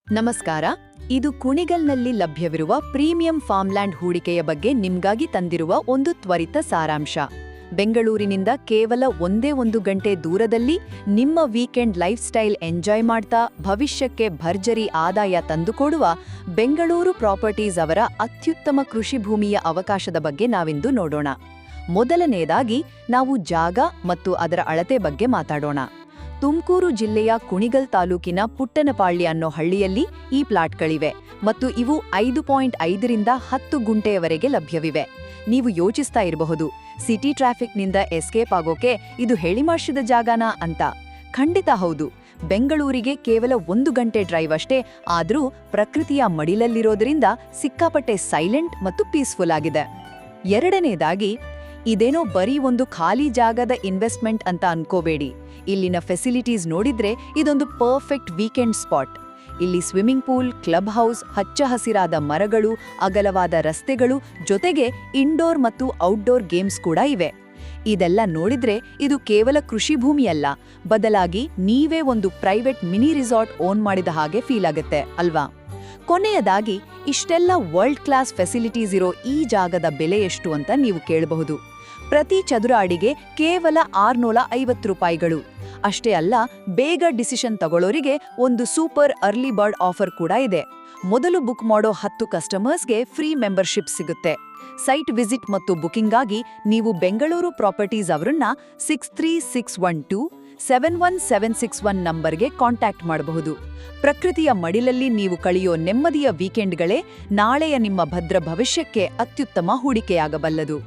ನಮಸ್ಕಾರ. ಇದು ಕುಣಿಗಲ್ನಲ್ಲಿ ಲಭ್ಯವಿರುವ ಪ್ರೀಮಿಯಂ ಫಾರ್ಮ್ಲ್ಯಾಂಡ್ ಹೂಡಿಕೆಯ ಬಗ್ಗೆ ನಿಮ್ಗಾಗಿ ತಂದಿರುವ ಒಂದು ತ್ವರಿತ ಸಾರಾಂಶ. ಬೆಂಗಳೂರಿನಿಂದ ಕೇವಲ ಒಂದೇ 1 ಗಂಟೆ ದೂರದಲ್ಲಿ ನಿಮ್ಮ ವೀಕೆಂಡ್ ಲೈಫ್ ಸ್ಟೈಲ್ ಎಂಜಾಯ್ ಮಾಡ್ತಾ ಭವಿಷ್ಯಕ್ಕೆ ಭರ್ಜರಿ ಆದಾಯ ತಂದುಕೊಡುವ ಬೆಂಗಳೂರು ಪ್ರಾಪರ್ಟೀಸ್ ಅವರ ಅತ್ಯುತ್ತಮ ಕೃಷಿ ಭೂಮಿಯ ಅವಕಾಶದ ಬಗ್ಗೆ ನಾವಿಂದು ನೋಡೋಣ. ಮೊದಲನೆಯದಾಗಿ ನಾವು ಜಾಗ ಮತ್ತು ಅದರ ಅಳತೆ ಬಗ್ಗೆ ಮಾತಾಡೋಣ. ತುಮಕೂರು ಜಿಲ್ಲೆಯ ಕುಣಿಗಲ್ ತಾಲೂಕಿನ ಪುಟ್ಟನಪಾಳ್ಯ ಅನ್ನೋ ಹಳ್ಳಿಯಲ್ಲಿ ಈ ಪ್ಲಾಟ್ಗಳಿವೆ ಮತ್ತು ಇವು 5.5 ರಿಂದ 10 ಗುಂಟೆಯವರೆಗೆ ಲಭ್ಯವಿವೆ. ನೀವು ಯೋಚಿಸ್ತಾ ಇರಬಹುದು, ಸಿಟಿ ಟ್ರಾಫಿಕ್ನಿಂದ ಎಸ್ಕೇಪ್ ಆಗೋಕೆ ಇದು ಹೇಳಿಮಾರ್ಷಿದ ಜಾಗನಾ ಅಂತ. ಖಂಡಿತ ಹೌದು. ಬೆಂಗಳೂರಿಗೆ ಕೇವಲ 1 ಗಂಟೆ ಡ್ರೈವ್ ಅಷ್ಟೇ, ಆದರೂ ಪ್ರಕೃತಿಯ ಮಡಿಲಲ್ಲಿರೋದ್ರಿಂದ ಸಿಕ್ಕಾಪಟ್ಟೆ ಸೈಲೆಂಟ್ ಮತ್ತು ಪೀಸ್ಫುಲ್ ಆಗಿದೆ. ಎರಡನೇದಾಗಿ, ಇದೇನೋ ಬರೀ ಒಂದು ಖಾಲಿ ಜಾಗದ ಇನ್ವೆಸ್ಟ್ಮೆಂಟ್ ಅಂತ ಅನ್ಕೋಬೇಡಿ. ಇಲ್ಲಿನ ಫೆಸಿಲಿಟೀಸ್ ನೋಡಿದ್ರೆ ಇದೊಂದು ಪರ್ಫೆಕ್ಟ್ ವೀಕೆಂಡ್ ಸ್ಪಾಟ್. ಇಲ್ಲಿ ಸ್ವಿಮ್ಮಿಂಗ್ ಪೂಲ್, ಕ್ಲಬ್ ಹೌಸ್, ಹಚ್ಚ ಹಸಿರಾದ ಮರಗಳು, ಅಗಲವಾದ ರಸ್ತೆಗಳು, ಜೊತೆಗೆ ಇಂಡೋರ್ ಮತ್ತು ಔಟ್ಡೋರ್ ಗೇಮ್ಸ್ ಕೂಡ ಇವೆ. ಇದೆಲ್ಲ ನೋಡಿದ್ರೆ ಇದು ಕೇವಲ ಕೃಷಿ ಭೂಮಿಯಲ್ಲ, ಬದಲಾಗಿ ನೀವೇ ಒಂದು ಪ್ರೈವೇಟ್ ಮಿನಿ ರಿಸಾರ್ಟ್ ಓನ್ ಮಾಡಿದ ಹಾಗೆ ಫೀಲ್ ಆಗುತ್ತೆ ಅಲ್ವಾ? ಕೊನೆಯದಾಗಿ, ಇಷ್ಟೆಲ್ಲ ವರ್ಲ್ಡ್ ಕ್ಲಾಸ್ ಫೆಸಿಲಿಟೀಸ್ ಇರೋ ಈ ಜಾಗದ ಬೆಲೆ ಎಷ್ಟು ಅಂತ ನೀವು ಕೇಳಬಹುದು. ಪ್ರತಿ ಚದುರ ಅಡಿಗೆ ಕೇವಲ 650 ರೂಪಾಯಿಗಳು. ಅಷ್ಟೇ ಅಲ್ಲ, ಬೇಗ ಡಿಸಿಷನ್ ತಗೊಳ್ಳೋರಿಗೆ ಒಂದು ಸೂಪರ್ ಅರ್ಲಿ ಬರ್ಡ್ ಆಫರ್ ಕೂಡ ಇದೆ. ಮೊದಲು ಬುಕ್ ಮಾಡೋ 10 ಕಸ್ಟಮರ್ಸ್ಗೆ ಫ್ರೀ ಮೆಂಬರ್ಶಿಪ್ ಸಿಗುತ್ತೆ. ಸೈಟ್ ವಿಸಿಟ್ ಮತ್ತು ಬುಕಿಂಗಾಗಿ ನೀವು ಬೆಂಗಳೂರು ಪ್ರಾಪರ್ಟೀಸ್ ಅವರನ್ನ 6361271761 ನಂಬರ್ಗೆ ಕಾಂಟ್ಯಾಕ್ಟ್ ಮಾಡಬಹುದು. ಪ್ರಕೃತಿಯ ಮಡಿಲಲ್ಲಿ ನೀವು ಕಳೆಯೋ ನೆಮ್ಮದಿಯ ವೀಕೆಂಡ್ಗಳೇ ನಾಳೆಯ ನಿಮ್ಮ ಭದ್ರ ಭವಿಷ್ಯಕ್ಕೆ ಅತ್ಯುತ್ತಮ ಹೂಡಿಕೆಯಾಗಬಲ್ಲದು.